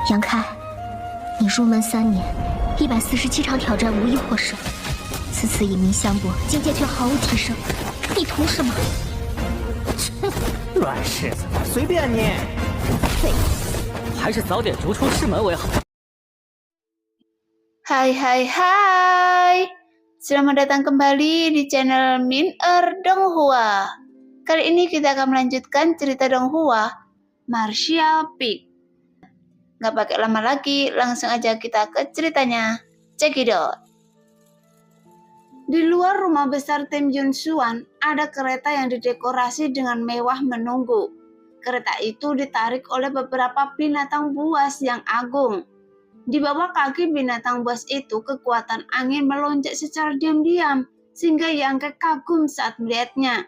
杨开，你入门3年，147场挑战无一获胜，此次以名相搏，境界却毫无提升，你图什么？乱柿子，随便你。废物，还是早点逐出师门为好。Hai, selamat datang kembali di channel Min-er Donghua. Kali ini kita akan melanjutkan cerita Donghua, Martial Peak. Gak pakai lama lagi, langsung aja kita ke ceritanya. Check it out. Di luar rumah besar tim Yun Xuan, ada kereta yang didekorasi dengan mewah menunggu. Kereta itu ditarik oleh beberapa binatang buas yang agung. Di bawah kaki binatang buas itu, kekuatan angin melonjak secara diam-diam, sehingga Yang kagum saat melihatnya.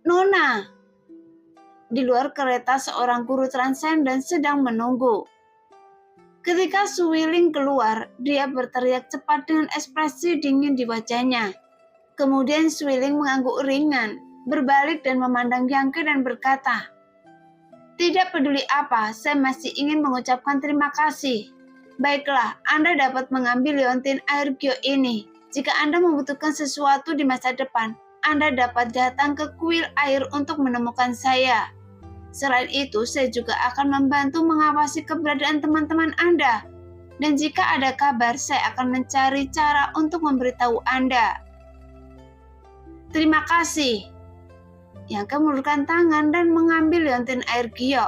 Nona! Di luar kereta seorang guru transenden sedang menunggu. Ketika Su Wiling keluar, dia berteriak cepat dengan ekspresi dingin di wajahnya. Kemudian Su Wiling mengangguk ringan, berbalik dan memandang Yang dan berkata, "Tidak peduli apa, saya masih ingin mengucapkan terima kasih. Baiklah, Anda dapat mengambil liontin air Gyo ini. Jika Anda membutuhkan sesuatu di masa depan, Anda dapat datang ke kuil air untuk menemukan saya. Selain itu, saya juga akan membantu mengawasi keberadaan teman-teman Anda. Dan jika ada kabar, saya akan mencari cara untuk memberitahu Anda." "Terima kasih." Yang mengulurkan tangan dan mengambil liontin air Gyo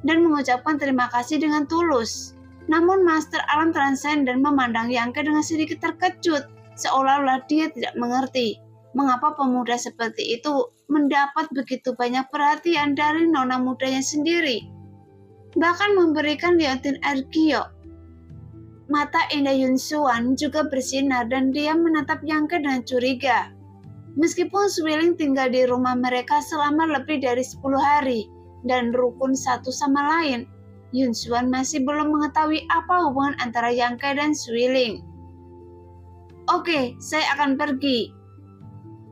dan mengucapkan terima kasih dengan tulus. Namun Master Alam Transenden memandang Yang dengan sedikit terkejut, seolah-olah dia tidak mengerti mengapa pemuda seperti itu mendapat begitu banyak perhatian dari nona mudanya sendiri, bahkan memberikan liontin air Gyo. Mata indah Yun Xuan juga bersinar dan dia menatap Yang dengan curiga. Meskipun Su Wiling tinggal di rumah mereka selama lebih dari 10 hari dan rukun satu sama lain, Yun Xuan masih belum mengetahui apa hubungan antara Yang dan Su Wiling. "Oke, saya akan pergi."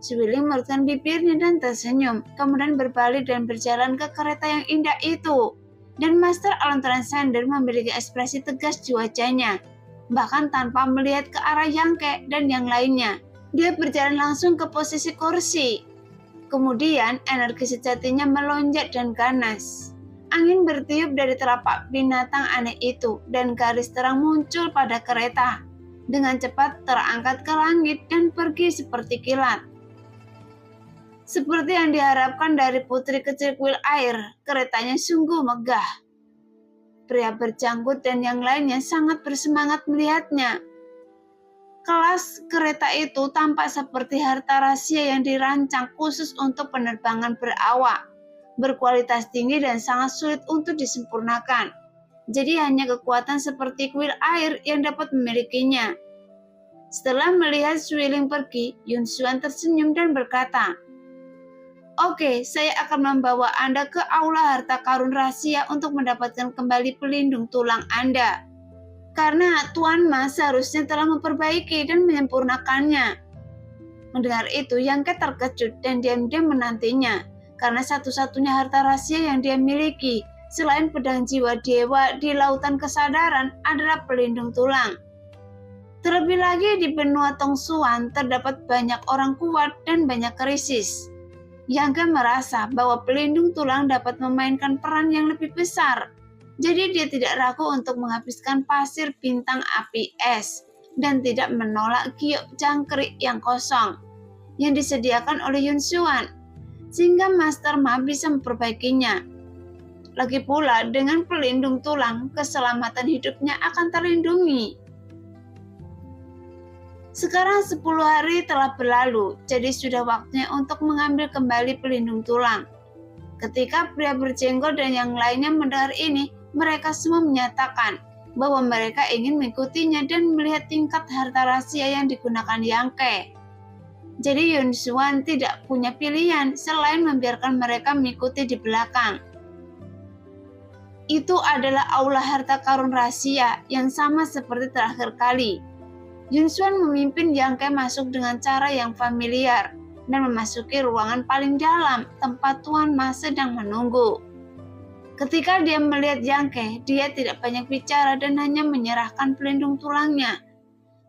Su Wiling merutkan bibirnya dan tersenyum, kemudian berbalik dan berjalan ke kereta yang indah itu. Dan Master Alam Transcender memiliki ekspresi tegas di wajahnya, bahkan tanpa melihat ke arah Yang dan yang lainnya. Dia berjalan langsung ke posisi kursi. Kemudian energi sejatinya melonjak dan ganas. Angin bertiup dari telapak binatang aneh itu dan garis terang muncul pada kereta. Dengan cepat terangkat ke langit dan pergi seperti kilat. Seperti yang diharapkan dari putri kecil kuil air, keretanya sungguh megah. Pria berjanggut dan yang lainnya sangat bersemangat melihatnya. Kelas kereta itu tampak seperti harta rahasia yang dirancang khusus untuk penerbangan berawak, berkualitas tinggi dan sangat sulit untuk disempurnakan. Jadi hanya kekuatan seperti kuil air yang dapat memilikinya. Setelah melihat Su Wiling pergi, Yun Xuan tersenyum dan berkata, "Oke, saya akan membawa Anda ke aula harta karun rahasia untuk mendapatkan kembali pelindung tulang Anda. Karena Tuan Ma seharusnya telah memperbaiki dan menyempurnakannya." Mendengar itu, Yang terkejut dan diam-diam menantinya, karena satu-satunya harta rahasia yang dia miliki selain pedang jiwa dewa di lautan kesadaran adalah pelindung tulang. Terlebih lagi di benua Tongsuan terdapat banyak orang kuat dan banyak krisis. Yang merasa bahwa pelindung tulang dapat memainkan peran yang lebih besar. Jadi dia tidak ragu untuk menghabiskan pasir bintang api es dan tidak menolak giok jangkrik yang kosong yang disediakan oleh Yun Xuan, sehingga Master Ma bisa memperbaikinya. Lagi pula dengan pelindung tulang, keselamatan hidupnya akan terlindungi. Sekarang 10 hari telah berlalu, jadi sudah waktunya untuk mengambil kembali pelindung tulang. Ketika pria berjenggot dan yang lainnya mendengar ini, mereka semua menyatakan bahwa mereka ingin mengikutinya dan melihat tingkat harta rahasia yang digunakan Yang. Jadi Yun Xuan tidak punya pilihan selain membiarkan mereka mengikuti di belakang. Itu adalah aula harta karun rahasia yang sama seperti terakhir kali. Yun Xuan memimpin Yang masuk dengan cara yang familiar dan memasuki ruangan paling dalam tempat Tuan Ma sedang menunggu. Ketika dia melihat Yangke, dia tidak banyak bicara dan hanya menyerahkan pelindung tulangnya.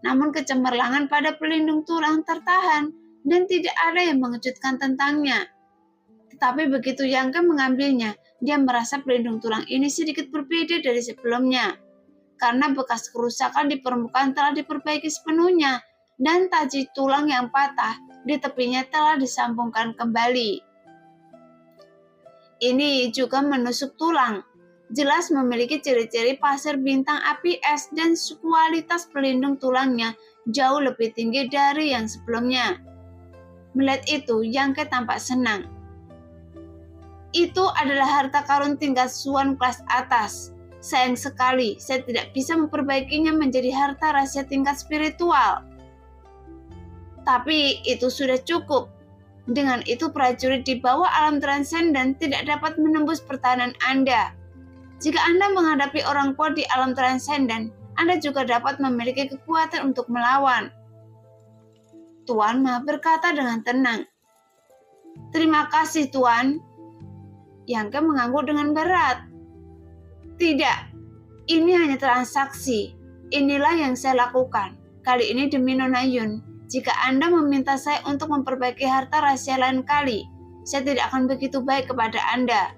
Namun kecemerlangan pada pelindung tulang tertahan dan tidak ada yang mengejutkan tentangnya. Tetapi begitu Yangke mengambilnya, dia merasa pelindung tulang ini sedikit berbeda dari sebelumnya. Karena bekas kerusakan di permukaan telah diperbaiki sepenuhnya dan taji tulang yang patah di tepinya telah disambungkan kembali. Ini juga menusuk tulang. Jelas memiliki ciri-ciri pasir bintang api es dan kualitas pelindung tulangnya jauh lebih tinggi dari yang sebelumnya. Melihat itu, Yangke tampak senang. Itu adalah harta karun tingkat Suan kelas atas. Sayang sekali, saya tidak bisa memperbaikinya menjadi harta rahasia tingkat spiritual. Tapi itu sudah cukup. Dengan itu prajurit di bawah alam transenden tidak dapat menembus pertahanan Anda. Jika Anda menghadapi orang kuat di alam transenden, Anda juga dapat memiliki kekuatan untuk melawan. Tuan Ma berkata dengan tenang. Terima kasih Tuan. Yangke mengangguk dengan berat. Tidak, ini hanya transaksi. Inilah yang saya lakukan. Kali ini demi Nona Yun. Jika Anda meminta saya untuk memperbaiki harta rahasia lain kali, saya tidak akan begitu baik kepada Anda.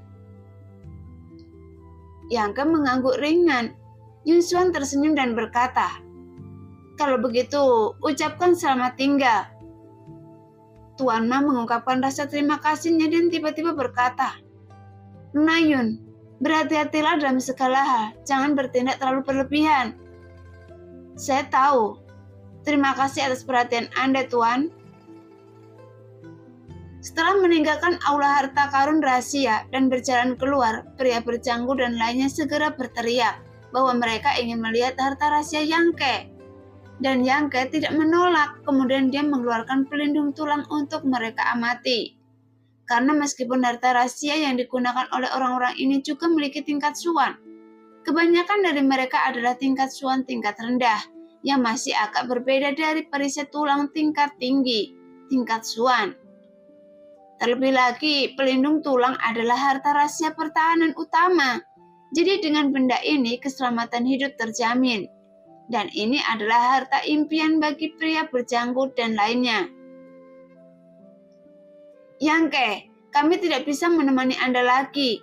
Yangke mengangguk ringan. Yun Xuan tersenyum dan berkata, kalau begitu, ucapkan selamat tinggal. Tuan Ma mengungkapkan rasa terima kasihnya dan tiba-tiba berkata, Nona Yun, berhati-hatilah dalam segala hal, jangan bertindak terlalu berlebihan. Saya tahu. Terima kasih atas perhatian Anda, Tuan. Setelah meninggalkan aula harta karun rahasia dan berjalan keluar, pria berjanggut dan lainnya segera berteriak bahwa mereka ingin melihat harta rahasia Yangke. Dan Yangke tidak menolak, kemudian dia mengeluarkan pelindung tulang untuk mereka amati. Karena meskipun harta rahasia yang digunakan oleh orang-orang ini juga memiliki tingkat Suan, kebanyakan dari mereka adalah tingkat Suan tingkat rendah, yang masih agak berbeda dari perisai tulang tingkat tinggi, tingkat Suan. Terlebih lagi, pelindung tulang adalah harta rahasia pertahanan utama. Jadi dengan benda ini, keselamatan hidup terjamin. Dan ini adalah harta impian bagi pria berjanggut dan lainnya. Yangke, kami tidak bisa menemani Anda lagi.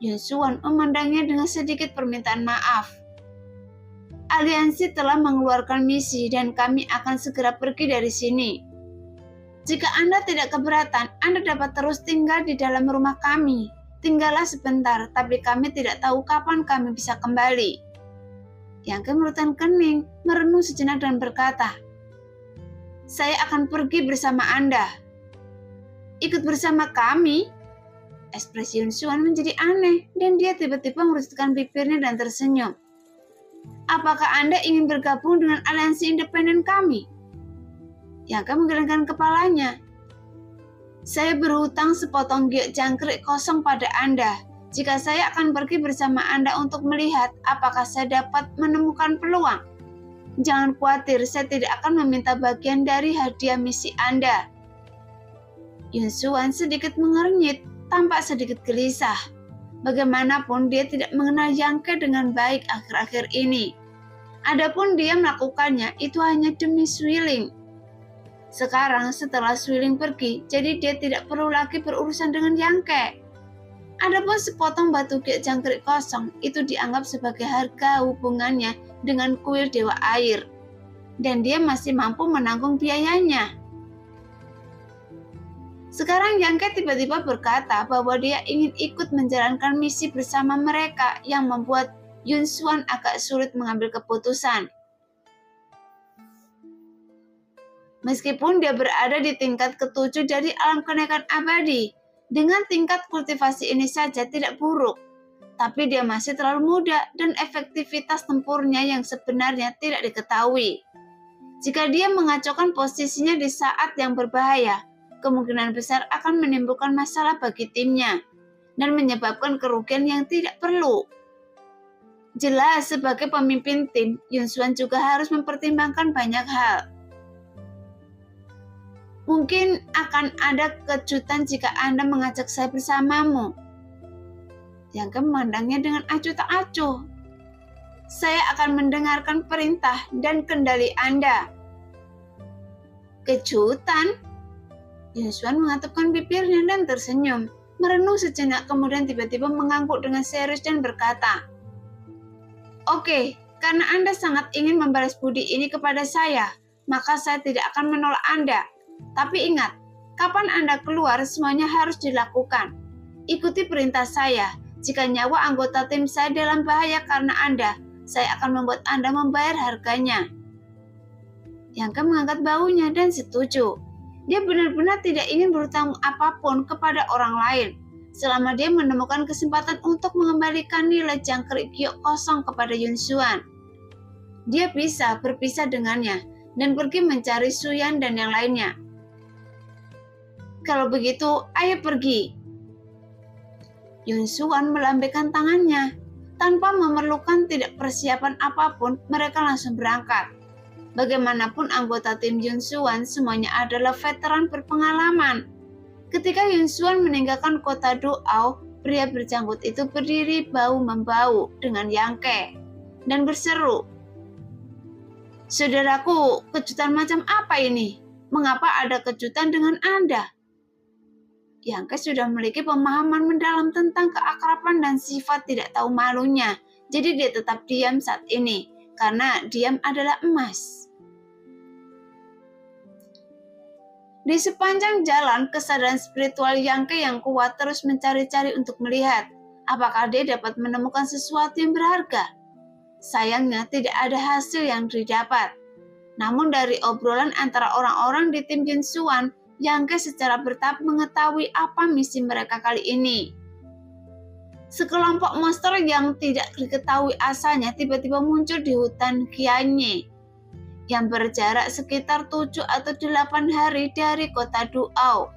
Yun Xuan memandangnya dengan sedikit permintaan maaf. Aliansi telah mengeluarkan misi dan kami akan segera pergi dari sini. Jika Anda tidak keberatan, Anda dapat terus tinggal di dalam rumah kami. Tinggallah sebentar, tapi kami tidak tahu kapan kami bisa kembali. Yangke mengerutkan kening, merenung sejenak dan berkata, saya akan pergi bersama Anda. Ikut bersama kami? Ekspresi Yun Xuan menjadi aneh dan dia tiba-tiba merusutkan bibirnya dan tersenyum. Apakah Anda ingin bergabung dengan aliansi independen kami? Yangke menggelengkan kepalanya. Saya berhutang sepotong giok jangkrik kosong pada Anda. Jika saya akan pergi bersama Anda untuk melihat apakah saya dapat menemukan peluang. Jangan khawatir, saya tidak akan meminta bagian dari hadiah misi Anda. Yun Xuan sedikit mengernyit, tampak sedikit gelisah. Bagaimanapun dia tidak mengenal Yangke dengan baik akhir-akhir ini. Adapun dia melakukannya itu hanya demi Swiling. Sekarang setelah Swiling pergi, jadi dia tidak perlu lagi berurusan dengan Yangke. Adapun sepotong batu giok jangkrik kosong itu dianggap sebagai harga hubungannya dengan kuil Dewa Air. Dan dia masih mampu menanggung biayanya. Sekarang Yangke tiba-tiba berkata bahwa dia ingin ikut menjalankan misi bersama mereka yang membuat Yun Xuan agak sulit mengambil keputusan. Meskipun dia berada di tingkat ke-7 dari alam kenaikan abadi, dengan tingkat kultivasi ini saja tidak buruk. Tapi dia masih terlalu muda dan efektivitas tempurnya yang sebenarnya tidak diketahui. Jika dia mengacaukan posisinya di saat yang berbahaya, kemungkinan besar akan menimbulkan masalah bagi timnya dan menyebabkan kerugian yang tidak perlu. Jelas sebagai pemimpin tim, Yun Xuan juga harus mempertimbangkan banyak hal. Mungkin akan ada kejutan jika Anda mengajak saya bersamamu. Yang memandangnya dengan acuh tak acuh. Saya akan mendengarkan perintah dan kendali Anda. Kejutan? Yunsuan mengatupkan bibirnya dan tersenyum. Merenung sejenak kemudian tiba-tiba mengangguk dengan serius dan berkata, "Oke, karena Anda sangat ingin membalas budi ini kepada saya, maka saya tidak akan menolak Anda. Tapi ingat, kapan Anda keluar semuanya harus dilakukan. Ikuti perintah saya. Jika nyawa anggota tim saya dalam bahaya karena Anda, saya akan membuat Anda membayar harganya." Yang mengangkat bahunya dan setuju. Dia benar-benar tidak ingin bertanggung apapun kepada orang lain selama dia menemukan kesempatan untuk mengembalikan nilai jangkrik giok kosong kepada Yunsuan. Dia bisa berpisah dengannya dan pergi mencari Suyan dan yang lainnya. "Kalau begitu, ayo pergi." Yunsuan melambaikan tangannya. Tanpa memerlukan tidak persiapan apapun, mereka langsung berangkat. Bagaimanapun anggota tim Yunsuan semuanya adalah veteran berpengalaman. Ketika Yunsuan meninggalkan kota Duao, pria berjanggut itu berdiri bahu-membahu dengan Yangke dan berseru, "Saudaraku, kejutan macam apa ini? Mengapa ada kejutan dengan Anda?" Yangke sudah memiliki pemahaman mendalam tentang keakraban dan sifat tidak tahu malunya, jadi dia tetap diam saat ini, karena diam adalah emas. Di sepanjang jalan, kesadaran spiritual Yangke yang kuat terus mencari-cari untuk melihat apakah dia dapat menemukan sesuatu yang berharga. Sayangnya tidak ada hasil yang didapat. Namun dari obrolan antara orang-orang di tim Yunsuan, Yangke secara bertahap mengetahui apa misi mereka kali ini. Sekelompok monster yang tidak diketahui asalnya tiba-tiba muncul di hutan Qianye yang berjarak sekitar 7 atau 8 hari dari kota Duao.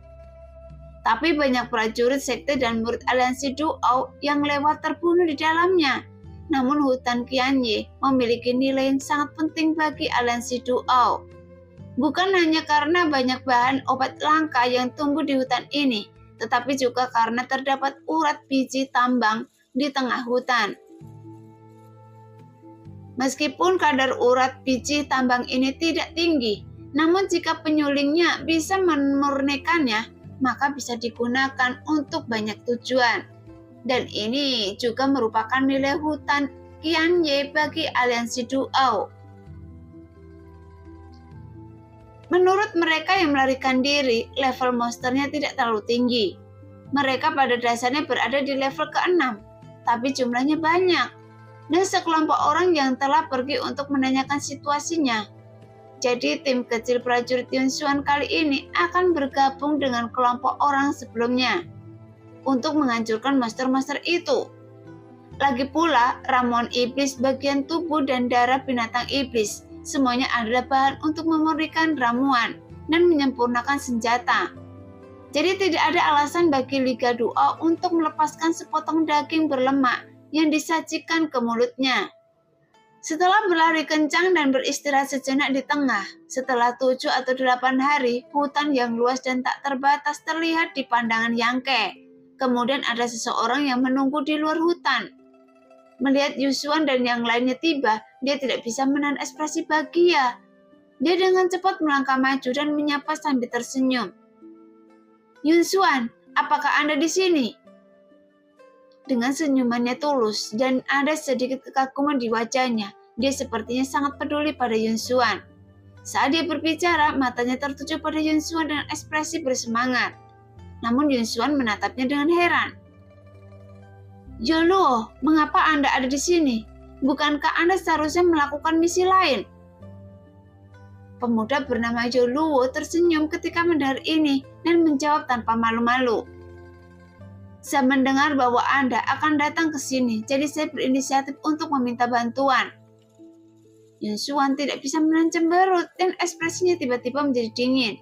Tapi banyak prajurit sekte dan murid aliansi Duao yang lewat terbunuh di dalamnya. Namun hutan Qianye memiliki nilai yang sangat penting bagi aliansi Duao. Bukan hanya karena banyak bahan obat langka yang tumbuh di hutan ini, tetapi juga karena terdapat urat biji tambang di tengah hutan. Meskipun kadar urat biji tambang ini tidak tinggi, namun jika penyulingnya bisa memurnikannya, maka bisa digunakan untuk banyak tujuan. Dan ini juga merupakan nilai hutan Qianye bagi aliansi Duao. Menurut mereka yang melarikan diri, level monsternya tidak terlalu tinggi. Mereka pada dasarnya berada di level ke-6, tapi jumlahnya banyak. Dan sekelompok orang yang telah pergi untuk menanyakan situasinya. Jadi tim kecil prajurit Yunsuan kali ini akan bergabung dengan kelompok orang sebelumnya untuk menghancurkan monster-monster itu. Lagi pula, ramuan iblis bagian tubuh dan darah binatang iblis semuanya adalah bahan untuk memurnikan ramuan dan menyempurnakan senjata. Jadi tidak ada alasan bagi Liga Duao untuk melepaskan sepotong daging berlemak yang disajikan ke mulutnya. Setelah berlari kencang dan beristirahat sejenak di tengah, setelah 7 atau 8 hari, hutan yang luas dan tak terbatas terlihat di pandangan Yangke. Kemudian ada seseorang yang menunggu di luar hutan. Melihat Yunsuan dan yang lainnya tiba, dia tidak bisa menahan ekspresi bahagia. Dia dengan cepat melangkah maju dan menyapa sambil tersenyum. "Yunsuan, apakah Anda di sini?" Dengan senyumannya tulus dan ada sedikit kekaguman di wajahnya, dia sepertinya sangat peduli pada Yunsuan. Saat dia berbicara, matanya tertuju pada Yunsuan dengan ekspresi bersemangat. Namun Yunsuan menatapnya dengan heran. "Yoluo, mengapa Anda ada di sini? Bukankah Anda seharusnya melakukan misi lain?" Pemuda bernama Yoluo tersenyum ketika mendengar ini dan menjawab tanpa malu-malu. "Saya mendengar bahwa Anda akan datang ke sini, jadi saya berinisiatif untuk meminta bantuan." Yunsuan tidak bisa menahan cemberut dan ekspresinya tiba-tiba menjadi dingin.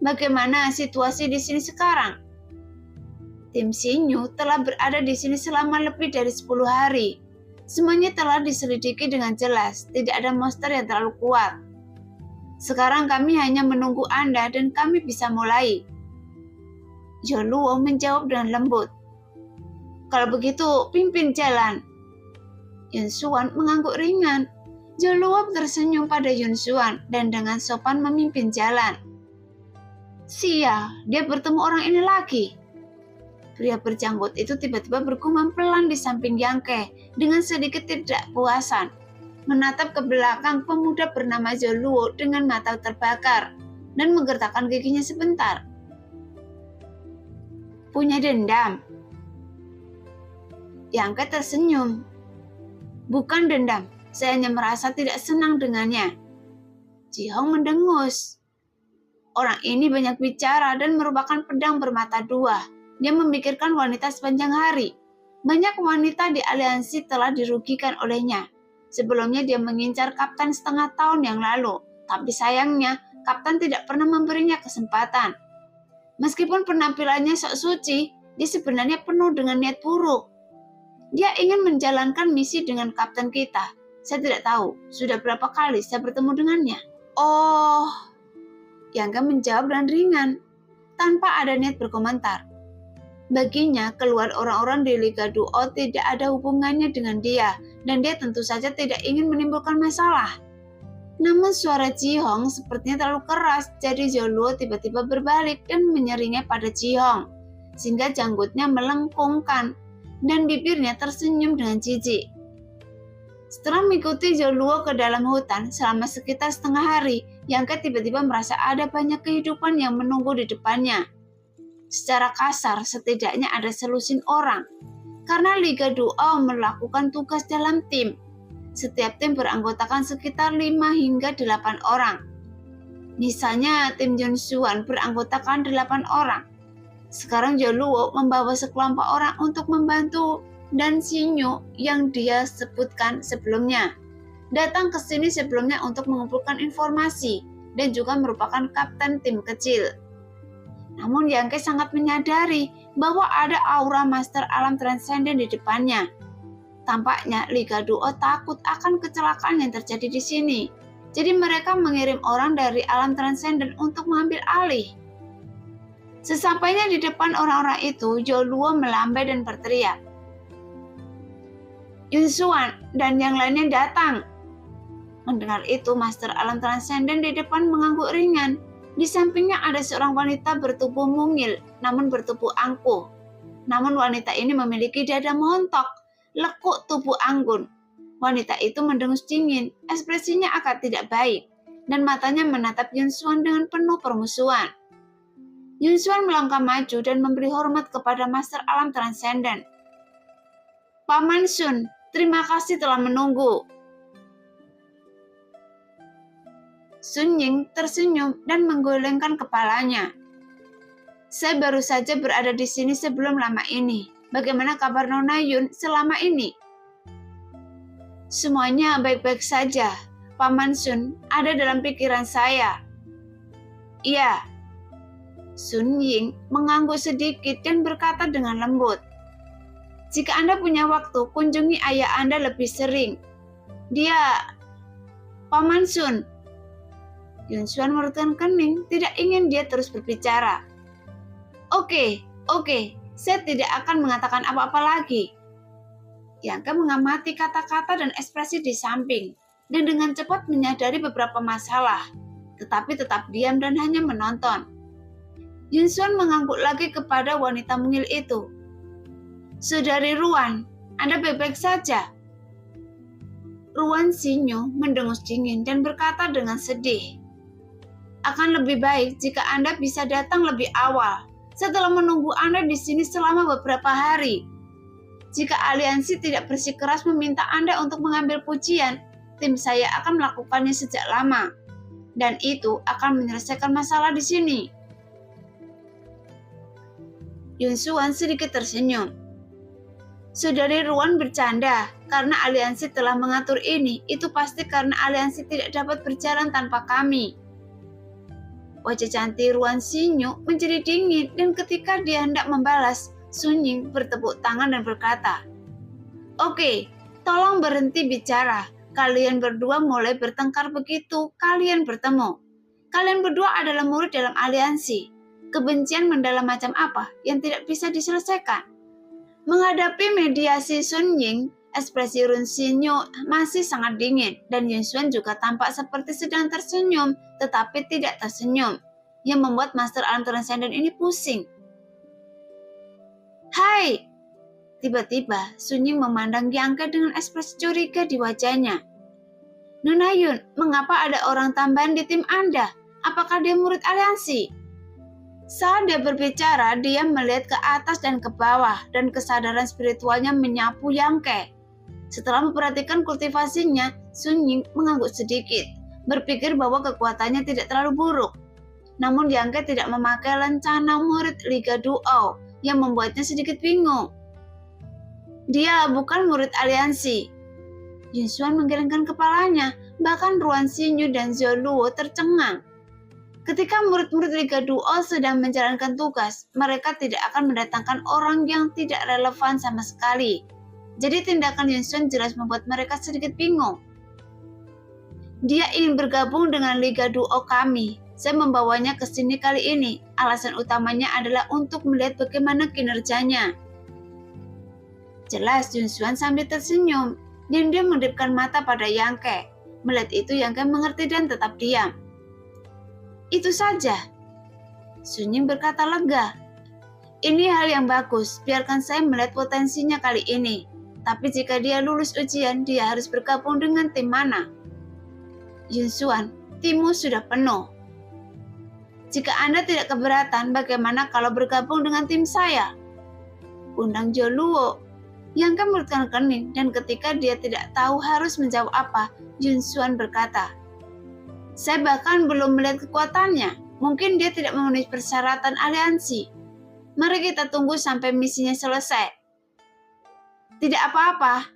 "Bagaimana situasi di sini sekarang?" Tim Xinyu telah berada di sini selama lebih dari 10 hari. Semuanya telah diselidiki dengan jelas, tidak ada monster yang terlalu kuat. Sekarang kami hanya menunggu Anda dan kami bisa mulai. Yoluo menjawab dengan lembut. Kalau begitu, pimpin jalan. Yun Xuan mengangguk ringan. Zhou tersenyum pada Yun Xuan dan dengan sopan memimpin jalan. Sial, dia bertemu orang ini lagi. Pria berjanggut itu tiba-tiba bergumam pelan di samping Yang Ke dengan sedikit tidak puasan. Menatap ke belakang pemuda bernama Zhou Luo dengan mata terbakar dan menggertakkan giginya sebentar. Punya dendam? Yang Ke tersenyum. Bukan dendam, saya hanya merasa tidak senang dengannya. Ji Hong mendengus. Orang ini banyak bicara dan merupakan pedang bermata dua. Dia memikirkan wanita sepanjang hari. Banyak wanita di aliansi telah dirugikan olehnya. Sebelumnya dia mengincar Kapten setengah tahun yang lalu, tapi sayangnya Kapten tidak pernah memberinya kesempatan. Meskipun penampilannya sok suci, dia sebenarnya penuh dengan niat buruk. Dia ingin menjalankan misi dengan kapten kita. Saya tidak tahu, sudah berapa kali saya bertemu dengannya. Oh, Yang Ke menjawab dengan ringan, tanpa ada niat berkomentar. Baginya, keluar orang-orang di Liga Duo tidak ada hubungannya dengan dia, dan dia tentu saja tidak ingin menimbulkan masalah. Namun suara Ji Hong sepertinya terlalu keras, jadi Zhou Luo tiba-tiba berbalik dan menyeringnya pada Ji Hong, sehingga janggutnya melengkungkan dan bibirnya tersenyum dengan jijik. Setelah mengikuti Zhou Luo ke dalam hutan selama sekitar setengah hari, Yang Ke tiba-tiba merasa ada banyak kehidupan yang menunggu di depannya. Secara kasar, setidaknya ada selusin orang. Karena Liga Duo melakukan tugas dalam tim. Setiap tim beranggotakan sekitar 5 hingga 8 orang. Misalnya tim Yun Xuan beranggotakan 8 orang. Sekarang Zhou Luo membawa sekelompok orang untuk membantu dan Xinyu yang dia sebutkan sebelumnya. Datang ke sini sebelumnya untuk mengumpulkan informasi dan juga merupakan kapten tim kecil. Namun Yang Ke sangat menyadari bahwa ada aura master alam transenden di depannya. Tampaknya Liga Duo takut akan kecelakaan yang terjadi di sini. Jadi mereka mengirim orang dari alam transenden untuk mengambil alih. Sesampainya di depan orang-orang itu, Zhou Luo melambai dan berteriak. Yun Xuan dan yang lainnya datang. Mendengar itu, Master Alam Transenden di depan mengangguk ringan. Di sampingnya ada seorang wanita bertubuh mungil, namun bertubuh angkuh. Namun wanita ini memiliki dada montok, lekuk tubuh anggun. Wanita itu mendengus dingin, ekspresinya agak tidak baik, dan matanya menatap Yun Xuan dengan penuh permusuhan. Yun Xuan melangkah maju dan memberi hormat kepada Master Alam Transenden. Paman Sun, terima kasih telah menunggu. Sun Ying tersenyum dan menggolengkan kepalanya. Saya baru saja berada di sini sebelum lama ini. Bagaimana kabar Nona Yun selama ini? Semuanya baik-baik saja. Paman Sun ada dalam pikiran saya. Iya. Sun Ying mengangguk sedikit dan berkata dengan lembut. Jika Anda punya waktu, kunjungi ayah Anda lebih sering. Dia... Paman Sun. Yun Xuan mengerutkan kening, tidak ingin dia terus berbicara. Oke, saya tidak akan mengatakan apa-apa lagi. Yang Ke mengamati kata-kata dan ekspresi di samping, dan dengan cepat menyadari beberapa masalah, tetapi tetap diam dan hanya menonton. Yun Xuan mengangguk lagi kepada wanita mungil itu. Saudari Ruan, Anda baik-baik saja. Ruan Xinyu mendengus dingin dan berkata dengan sedih. Akan lebih baik jika Anda bisa datang lebih awal, setelah menunggu Anda di sini selama beberapa hari. Jika aliansi tidak bersikeras meminta Anda untuk mengambil pujian, tim saya akan melakukannya sejak lama. Dan itu akan menyelesaikan masalah di sini. Yun Xuan sedikit tersenyum. Saudari Ruan bercanda, karena aliansi telah mengatur ini, itu pasti karena aliansi tidak dapat berjalan tanpa kami. Wajah cantik Ruan Xinyu menjadi dingin dan ketika dia hendak membalas, Sun Ying bertepuk tangan dan berkata, Oke, tolong berhenti bicara. Kalian berdua mulai bertengkar begitu kalian bertemu. Kalian berdua adalah murid dalam aliansi. Kebencian mendalam macam apa yang tidak bisa diselesaikan? Menghadapi mediasi Sun Ying, ekspresi Run Xinyu masih sangat dingin dan Yun Xuan juga tampak seperti sedang tersenyum tetapi tidak tersenyum, yang membuat Master Alam Transcendent ini pusing. Hai! Tiba-tiba Sun Ying memandang Yang Ke dengan ekspresi curiga di wajahnya. Nona Yun, mengapa ada orang tambahan di tim Anda? Apakah dia murid aliansi? Saat dia berbicara, dia melihat ke atas dan ke bawah, dan kesadaran spiritualnya menyapu Yang Ke. Setelah memperhatikan kultivasinya, Sun Ying mengangguk sedikit, berpikir bahwa kekuatannya tidak terlalu buruk. Namun Yang Ke tidak memakai lencana murid Liga Duo, yang membuatnya sedikit bingung. Dia bukan murid aliansi. Yun Xuan menggelengkan kepalanya, bahkan Ruan Xinyu dan Zhou Luo tercengang. Ketika murid-murid Liga Duo sedang menjalankan tugas, mereka tidak akan mendatangkan orang yang tidak relevan sama sekali. Jadi tindakan Yun Xuan jelas membuat mereka sedikit bingung. Dia ingin bergabung dengan Liga Duo kami. Saya membawanya ke sini kali ini. Alasan utamanya adalah untuk melihat bagaimana kinerjanya. Jelas Yun Xuan sambil tersenyum, dan dia mengedipkan mata pada Yang Ke. Melihat itu Yang Ke mengerti dan tetap diam. Itu saja. Sun Ying berkata lega. Ini hal yang bagus, biarkan saya melihat potensinya kali ini. Tapi jika dia lulus ujian, dia harus bergabung dengan tim mana? Yun Xuan, timmu sudah penuh. Jika Anda tidak keberatan, bagaimana kalau bergabung dengan tim saya? Undang Zhou Luo. Yang Ke mengerutkan kening, dan ketika dia tidak tahu harus menjawab apa, Yun Xuan berkata, saya bahkan belum melihat kekuatannya. Mungkin dia tidak memenuhi persyaratan aliansi. Mari kita tunggu sampai misinya selesai. Tidak apa-apa.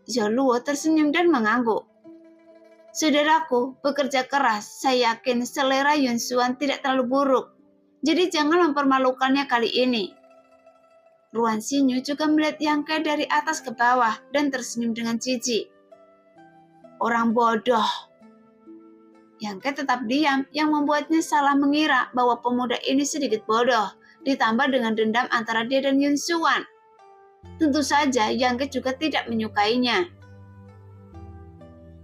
Zhou Luo tersenyum dan mengangguk. Saudaraku, bekerja keras. Saya yakin selera Yun Xuan tidak terlalu buruk. Jadi jangan mempermalukannya kali ini. Ruan Xinyu juga melihat Yang Ke dari atas ke bawah dan tersenyum dengan jijik. Orang bodoh. Yang Ke tetap diam, yang membuatnya salah mengira bahwa pemuda ini sedikit bodoh, ditambah dengan dendam antara dia dan Yun Xuan. Tentu saja Yang Ke juga tidak menyukainya.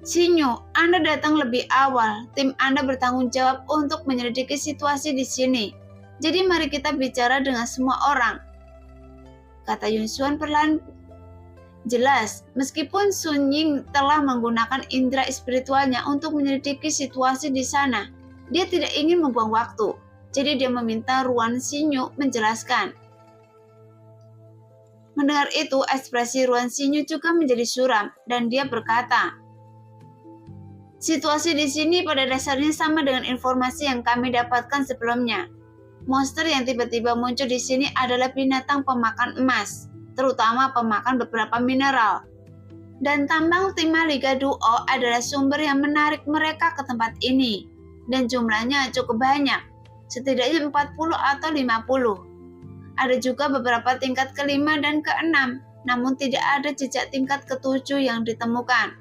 Xinyu, Anda datang lebih awal. Tim Anda bertanggung jawab untuk menyelidiki situasi di sini. Jadi mari kita bicara dengan semua orang. Kata Yun Xuan perlahan. Jelas, meskipun Sun Ying telah menggunakan indera spiritualnya untuk menyelidiki situasi di sana, dia tidak ingin membuang waktu. Jadi dia meminta Ruan Xinyu menjelaskan. Mendengar itu, ekspresi Ruan Xinyu juga menjadi suram dan dia berkata, situasi di sini pada dasarnya sama dengan informasi yang kami dapatkan sebelumnya. Monster yang tiba-tiba muncul di sini adalah binatang pemakan emas, terutama pemakan beberapa mineral. Dan tambang timah Liga Duo adalah sumber yang menarik mereka ke tempat ini. Dan jumlahnya cukup banyak, setidaknya 40 atau 50. Ada juga beberapa tingkat kelima dan keenam, namun tidak ada jejak tingkat ketujuh yang ditemukan.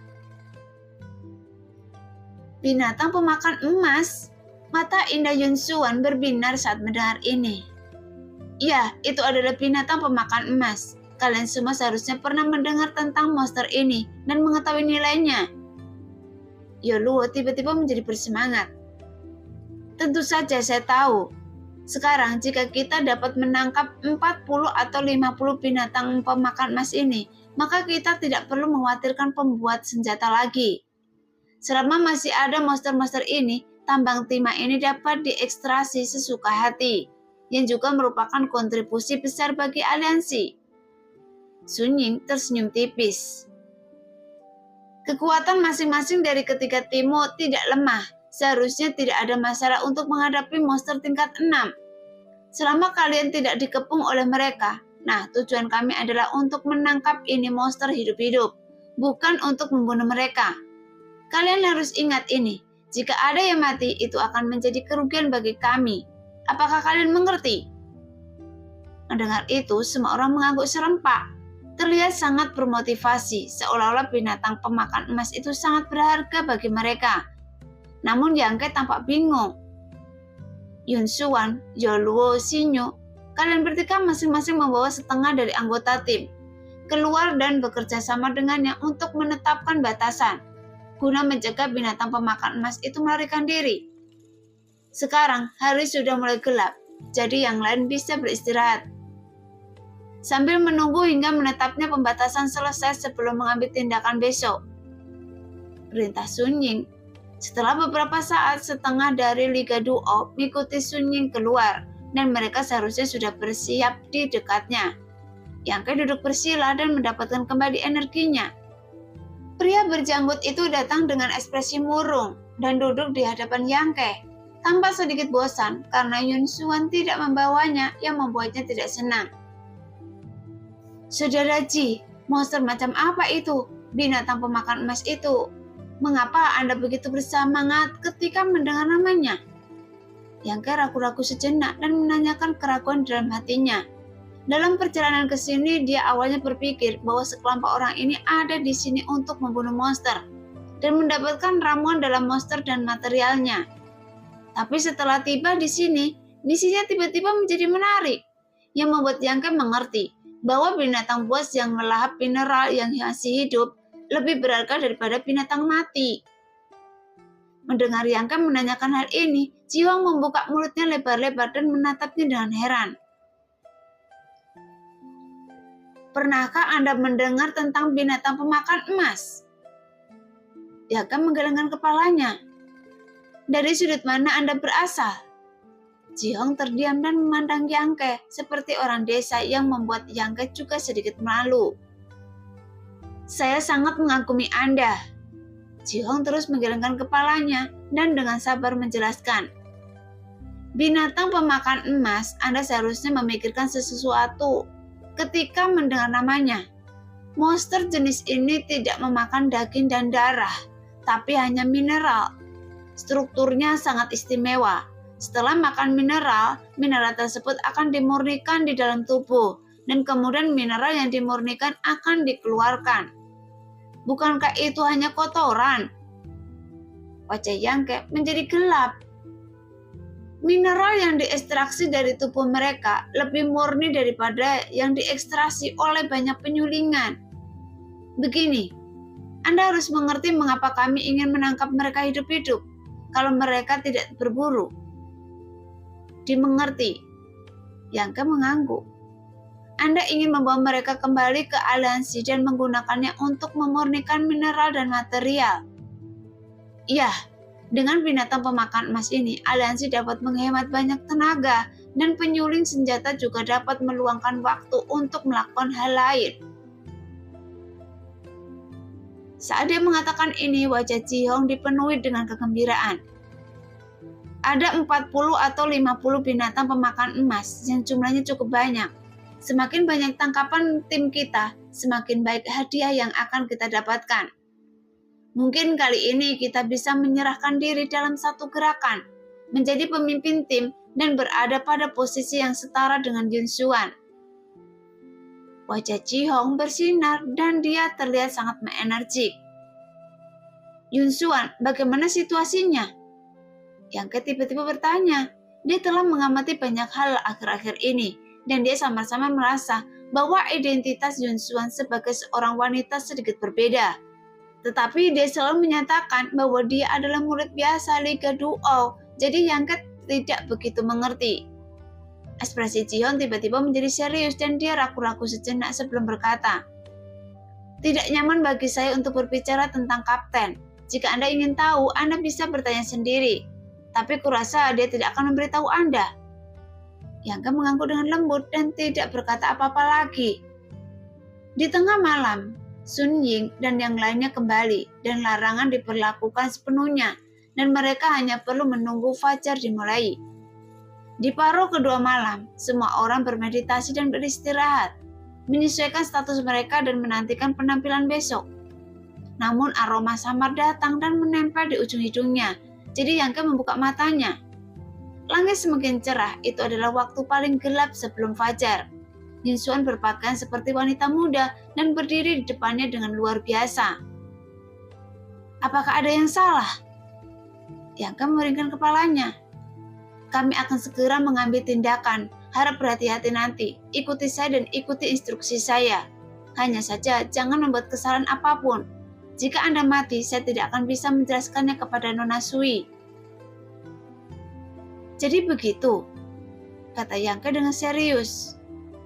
Binatang pemakan emas? Mata indah Yun Xuan berbinar saat mendengar ini. Ya, itu adalah binatang pemakan emas. Kalian semua seharusnya pernah mendengar tentang monster ini dan mengetahui nilainya. Zhou Luo tiba-tiba menjadi bersemangat. Tentu saja saya tahu. Sekarang jika kita dapat menangkap 40 atau 50 binatang pemakan emas ini, maka kita tidak perlu mengkhawatirkan pembuat senjata lagi. Selama masih ada monster-monster ini, tambang timah ini dapat diekstraksi sesuka hati, yang juga merupakan kontribusi besar bagi aliansi. Sun Ying tersenyum tipis. Kekuatan masing-masing dari ketiga timmu tidak lemah. Seharusnya tidak ada masalah untuk menghadapi monster tingkat 6. Selama kalian tidak dikepung oleh mereka, nah tujuan kami adalah untuk menangkap ini monster hidup-hidup, bukan untuk membunuh mereka. Kalian harus ingat ini. Jika ada yang mati, itu akan menjadi kerugian bagi kami. Apakah kalian mengerti? Mendengar itu, semua orang mengangguk serempak. Terlihat sangat bermotivasi, seolah-olah binatang pemakan emas itu sangat berharga bagi mereka. Namun Yang Ke tampak bingung. Yun Xuan, Zhou Luo, Xinyu, Kalian bertiga masing-masing membawa setengah dari anggota tim, keluar dan bekerja sama dengannya untuk menetapkan batasan, guna mencegah binatang pemakan emas itu melarikan diri. Sekarang hari sudah mulai gelap, jadi yang lain bisa beristirahat. Sambil menunggu hingga menetapnya pembatasan selesai sebelum mengambil tindakan besok, perintah Sun Ying. Setelah beberapa saat, setengah dari Liga Duo mengikuti Sun Ying keluar, dan mereka seharusnya sudah bersiap di dekatnya. Yang Ke duduk bersila dan mendapatkan kembali energinya. Pria berjanggut itu datang dengan ekspresi murung dan duduk di hadapan Yang Ke, tampak sedikit bosan karena Yun Xuan tidak membawanya yang membuatnya tidak senang. Saudara Ji, monster macam apa itu? Binatang pemakan emas itu. Mengapa Anda begitu bersemangat ketika mendengar namanya? Yang Ke ragu-ragu sejenak dan menanyakan keraguan dalam hatinya. Dalam perjalanan ke sini, dia awalnya berpikir bahwa sekelompok orang ini ada di sini untuk membunuh monster dan mendapatkan ramuan dalam monster dan materialnya. Tapi setelah tiba di sini, misinya tiba-tiba menjadi menarik, yang membuat Yang Ke mengerti bahwa binatang buas yang melahap mineral yang masih hidup lebih berharga daripada binatang mati. Mendengar Yang Ke menanyakan hal ini, Ji Hong membuka mulutnya lebar-lebar dan menatapnya dengan heran. Pernahkah Anda mendengar tentang binatang pemakan emas? Yang Ke menggelengkan kepalanya. Dari sudut mana Anda berasal? Ji Hong terdiam dan memandang Yang Ke seperti orang desa yang membuat Yang Ke juga sedikit malu. Saya sangat mengagumi Anda. Ji Hong terus menggelengkan kepalanya dan dengan sabar menjelaskan. Binatang pemakan emas, Anda seharusnya memikirkan sesuatu ketika mendengar namanya. Monster jenis ini tidak memakan daging dan darah, tapi hanya mineral. Strukturnya sangat istimewa. Setelah makan mineral, mineral tersebut akan dimurnikan di dalam tubuh, dan kemudian mineral yang dimurnikan akan dikeluarkan. Bukankah itu hanya kotoran? Wajah Yang Ke menjadi gelap. Mineral yang diekstraksi dari tubuh mereka lebih murni daripada yang diekstraksi oleh banyak penyulingan. Begini, Anda harus mengerti mengapa kami ingin menangkap mereka hidup-hidup kalau mereka tidak berburu. Dimengerti. Yang Ke mengangguk. Anda ingin membawa mereka kembali ke aliansi dan menggunakannya untuk memurnikan mineral dan material. Ya, dengan binatang pemakan emas ini, aliansi dapat menghemat banyak tenaga dan penyuling senjata juga dapat meluangkan waktu untuk melakukan hal lain. Saat dia mengatakan ini, wajah Ji Hong dipenuhi dengan kegembiraan. Ada 40 atau 50 binatang pemakan emas yang jumlahnya cukup banyak. Semakin banyak tangkapan tim kita, semakin baik hadiah yang akan kita dapatkan. Mungkin kali ini kita bisa menyerahkan diri dalam satu gerakan, menjadi pemimpin tim dan berada pada posisi yang setara dengan Yun Xuan. Wajah Ji Hong bersinar dan dia terlihat sangat energik. Yun Xuan, bagaimana situasinya? Yang Ke tiba-tiba bertanya. Dia telah mengamati banyak hal akhir-akhir ini, dan dia sama-sama merasa bahwa identitas Yun Xuan sebagai seorang wanita sedikit berbeda. Tetapi dia selalu menyatakan bahwa dia adalah murid biasa Liga Duo, jadi Yang Ke tidak begitu mengerti. Ekspresi Ji Hong tiba-tiba menjadi serius dan dia ragu-ragu sejenak sebelum berkata, "Tidak nyaman bagi saya untuk berbicara tentang kapten. Jika Anda ingin tahu, Anda bisa bertanya sendiri. Tapi kurasa dia tidak akan memberitahu Anda." Yang Ke mengangguk dengan lembut dan tidak berkata apa-apa lagi. Di tengah malam, Sun Ying dan yang lainnya kembali dan larangan diberlakukan sepenuhnya dan mereka hanya perlu menunggu fajar dimulai. Di paruh kedua malam, semua orang bermeditasi dan beristirahat, menyesuaikan status mereka dan menantikan penampilan besok. Namun aroma samar datang dan menempel di ujung hidungnya, jadi Yang Ke membuka matanya. Langit semakin cerah, itu adalah waktu paling gelap sebelum fajar. Yun Xuan berpakaian seperti wanita muda dan berdiri di depannya dengan luar biasa. Apakah ada yang salah? Yang Ke meringkukkan kepalanya. Kami akan segera mengambil tindakan. Harap berhati-hati nanti, ikuti saya dan ikuti instruksi saya. Hanya saja jangan membuat kesalahan apapun. Jika Anda mati, saya tidak akan bisa menjelaskannya kepada Nona Sui. Jadi begitu, kata Yangke dengan serius.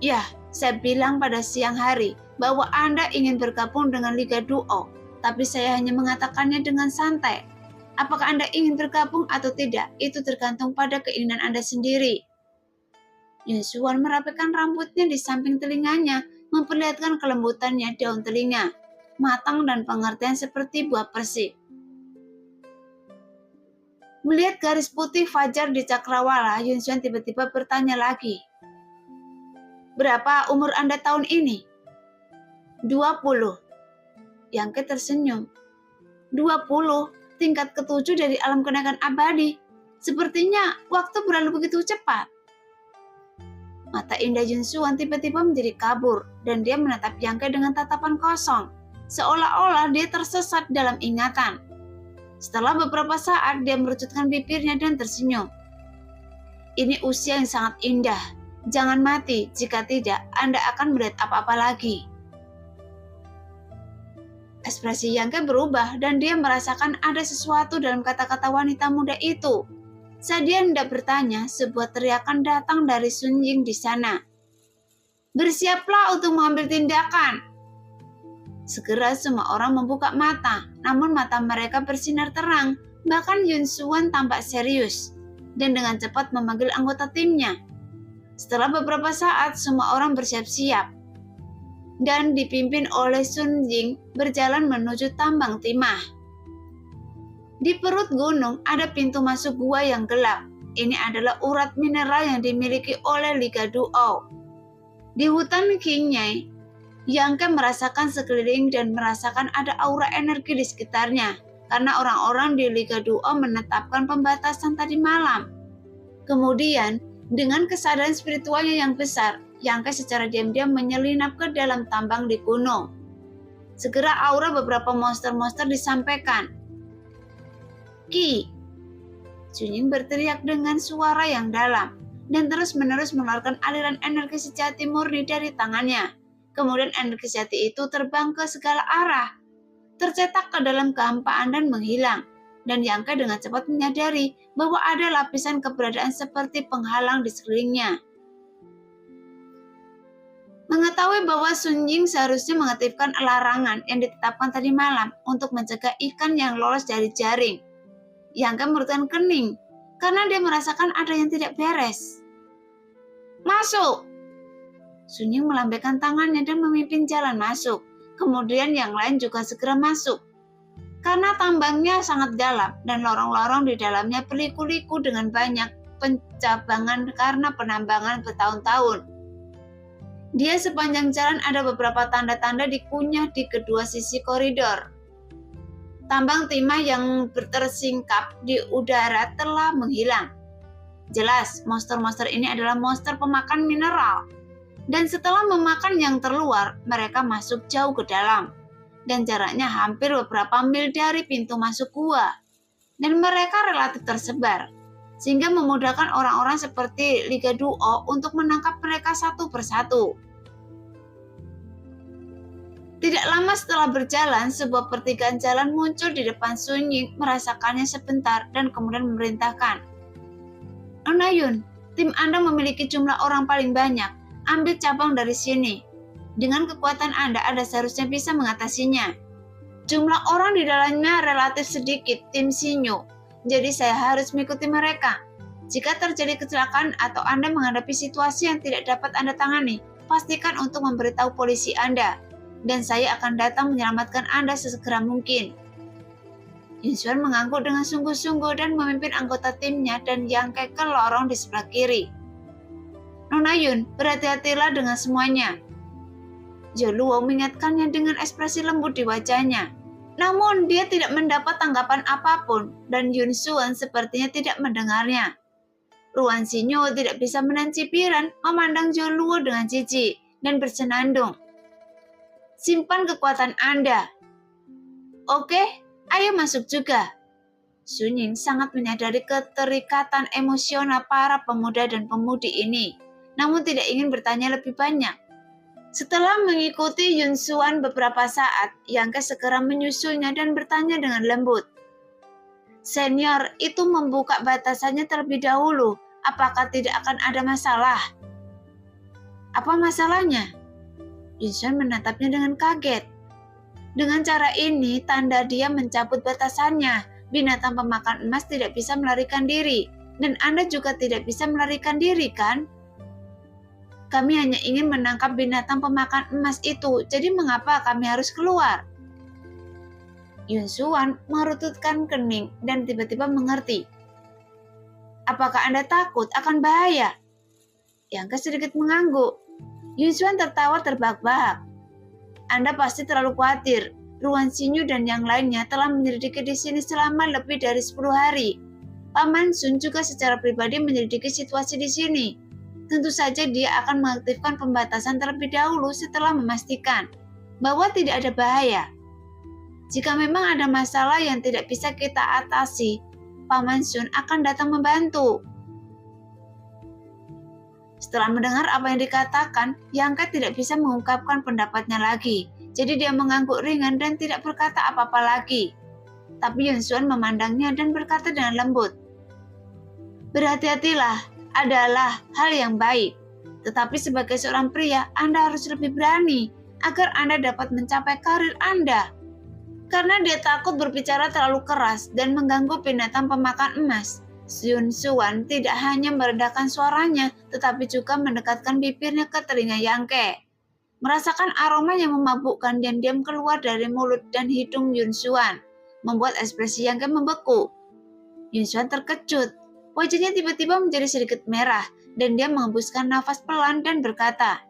Ya, saya bilang pada siang hari bahwa Anda ingin bergabung dengan Liga Duo, tapi saya hanya mengatakannya dengan santai. Apakah Anda ingin bergabung atau tidak, itu tergantung pada keinginan Anda sendiri. Yun Xuan merapikan rambutnya di samping telinganya, memperlihatkan kelembutannya daun telinga, matang dan pengertian seperti buah persik. Melihat garis putih fajar di cakrawala, Yun Xuan tiba-tiba bertanya lagi. Berapa umur Anda tahun ini? 20. Yangke tersenyum. 20, tingkat ketujuh dari alam kenaikan abadi. Sepertinya waktu berlalu begitu cepat. Mata indah Yun Xuan tiba-tiba menjadi kabur dan dia menatap Yangke dengan tatapan kosong, seolah-olah dia tersesat dalam ingatan. Setelah beberapa saat dia merucutkan bibirnya dan tersenyum. Ini usia yang sangat indah. Jangan mati, jika tidak Anda akan melihat apa-apa lagi. Ekspresi Yangke berubah dan dia merasakan ada sesuatu dalam kata-kata wanita muda itu. Saat dia hendak bertanya, sebuah teriakan datang dari Sun Ying di sana. Bersiaplah untuk mengambil tindakan. Segera semua orang membuka mata, namun mata mereka bersinar terang, bahkan Yun Xuan tampak serius, dan dengan cepat memanggil anggota timnya. Setelah beberapa saat, semua orang bersiap-siap, dan dipimpin oleh Sun Ying berjalan menuju tambang timah. Di perut gunung ada pintu masuk gua yang gelap. Ini adalah urat mineral yang dimiliki oleh Liga Duo. Di hutan Qingyai, Yangke merasakan sekeliling dan merasakan ada aura energi di sekitarnya, karena orang-orang di Liga Duo menetapkan pembatasan tadi malam. Kemudian, dengan kesadaran spiritualnya yang besar, Yangke secara diam-diam menyelinap ke dalam tambang di gunung. Segera aura beberapa monster-monster disampaikan. Ki! Sun Ying berteriak dengan suara yang dalam, dan terus-menerus mengeluarkan aliran energi sejati murni dari tangannya. Kemudian energi sejati itu terbang ke segala arah, tercetak ke dalam kehampaan dan menghilang. Dan Yangke dengan cepat menyadari bahwa ada lapisan keberadaan seperti penghalang di sekelilingnya. Mengetahui bahwa Sun Ying seharusnya mengaktifkan larangan yang ditetapkan tadi malam untuk mencegah ikan yang lolos dari jaring, Yangke merutkan kening karena dia merasakan ada yang tidak beres. Masuk! Sun Ying melambaikan tangannya dan memimpin jalan masuk. Kemudian yang lain juga segera masuk. Karena tambangnya sangat dalam dan lorong-lorong di dalamnya berliku-liku dengan banyak pencabangan karena penambangan bertahun-tahun. Di sepanjang jalan ada beberapa tanda-tanda dikunyah di kedua sisi koridor. Tambang timah yang tersingkap di udara telah menghilang. Jelas, monster-monster ini adalah monster pemakan mineral. Dan setelah memakan yang terluar, mereka masuk jauh ke dalam. Dan jaraknya hampir beberapa mil dari pintu masuk gua. Dan mereka relatif tersebar, sehingga memudahkan orang-orang seperti Liga Duo untuk menangkap mereka satu persatu. Tidak lama setelah berjalan, sebuah pertigaan jalan muncul di depan Sun Ying, merasakannya sebentar dan kemudian memerintahkan. Nona Yun, tim Anda memiliki jumlah orang paling banyak. Ambil cabang dari sini. Dengan kekuatan Anda seharusnya bisa mengatasinya. Jumlah orang di dalamnya relatif sedikit, tim Sinyo. Jadi saya harus mengikuti mereka. Jika terjadi kecelakaan atau Anda menghadapi situasi yang tidak dapat Anda tangani, pastikan untuk memberitahu polisi Anda. Dan saya akan datang menyelamatkan Anda sesegera mungkin. Yun Xuan mengangguk dengan sungguh-sungguh dan memimpin anggota timnya dan Yangke ke lorong di sebelah kiri. Nona Yun, berhati-hatilah dengan semuanya. Zhou Luo mengingatkannya dengan ekspresi lembut di wajahnya. Namun dia tidak mendapat tanggapan apapun dan Yun Xuan sepertinya tidak mendengarnya. Ruan Xinyo tidak bisa menahan cipiran memandang Zhou Luo dengan jijik dan bersenandung. Simpan kekuatan Anda. Oke, ayo masuk juga. Sun Ying sangat menyadari keterikatan emosional para pemuda dan pemudi ini. namun tidak ingin bertanya lebih banyak. Setelah mengikuti Yun Xuan beberapa saat, Yang Ke segera menyusulnya dan bertanya dengan lembut. Senior itu membuka batasannya terlebih dahulu. Apakah tidak akan ada masalah? Apa masalahnya? Yun Xuan menatapnya dengan kaget. Dengan cara ini, tanda dia mencabut batasannya. Binatang pemakan emas tidak bisa melarikan diri. Dan Anda juga tidak bisa melarikan diri, kan? Kami hanya ingin menangkap binatang pemakan emas itu, jadi mengapa kami harus keluar? Yun Xuan merututkan kening dan tiba-tiba mengerti. Apakah Anda takut akan bahaya? Yang Ke sedikit mengangguk. Yun Xuan tertawa terbahak-bahak. Anda pasti terlalu khawatir. Ruan Xinyu dan yang lainnya telah menyelidiki di sini selama lebih dari 10 hari. Paman Sun juga secara pribadi menyelidiki situasi di sini. Tentu saja dia akan mengaktifkan pembatasan terlebih dahulu setelah memastikan bahwa tidak ada bahaya. Jika memang ada masalah yang tidak bisa kita atasi, Paman Sun akan datang membantu. Setelah mendengar apa yang dikatakan, Yang Ke tidak bisa mengungkapkan pendapatnya lagi. Jadi dia mengangguk ringan dan tidak berkata apa-apa lagi. Tapi Yun Xuan memandangnya dan berkata dengan lembut. Berhati-hatilah adalah hal yang baik. Tetapi sebagai seorang pria, Anda harus lebih berani agar Anda dapat mencapai karir Anda. Karena dia takut berbicara terlalu keras dan mengganggu binatang pemakan emas, Yun Xuan tidak hanya merendahkan suaranya, tetapi juga mendekatkan bibirnya ke telinga Yang Ke. Merasakan aroma yang memabukkan diam-diam keluar dari mulut dan hidung Yun Xuan, membuat ekspresi Yang Ke membeku. Yun Xuan terkejut, wajahnya tiba-tiba menjadi sedikit merah, dan dia menghembuskan nafas pelan dan berkata,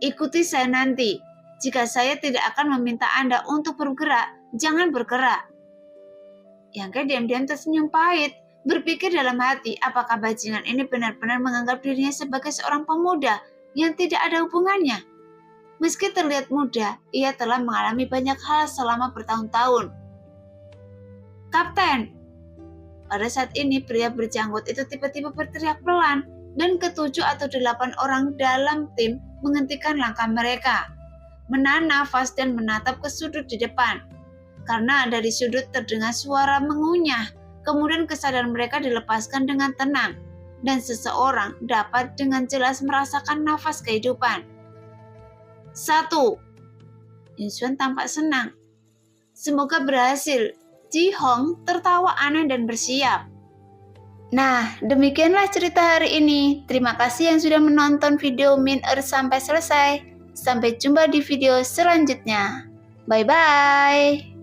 "Ikuti saya nanti. Jika saya tidak akan meminta Anda untuk bergerak, jangan bergerak." Yang Ke diam-diam tersenyum pahit, berpikir dalam hati apakah bajingan ini benar-benar menganggap dirinya sebagai seorang pemuda yang tidak ada hubungannya. Meski terlihat muda, ia telah mengalami banyak hal selama bertahun-tahun. "Kapten!" Pada saat ini pria berjanggut itu tiba-tiba berteriak pelan dan 7 atau 8 orang dalam tim menghentikan langkah mereka, menahan nafas dan menatap ke sudut di depan. Karena dari sudut terdengar suara mengunyah, kemudian kesadaran mereka dilepaskan dengan tenang, dan seseorang dapat dengan jelas merasakan nafas kehidupan. 1. Yun Xuan tampak senang. Semoga berhasil. Ji Hong tertawa aneh dan bersiap. Nah, demikianlah cerita hari ini. Terima kasih yang sudah menonton video Min Er sampai selesai. Sampai jumpa di video selanjutnya. Bye-bye.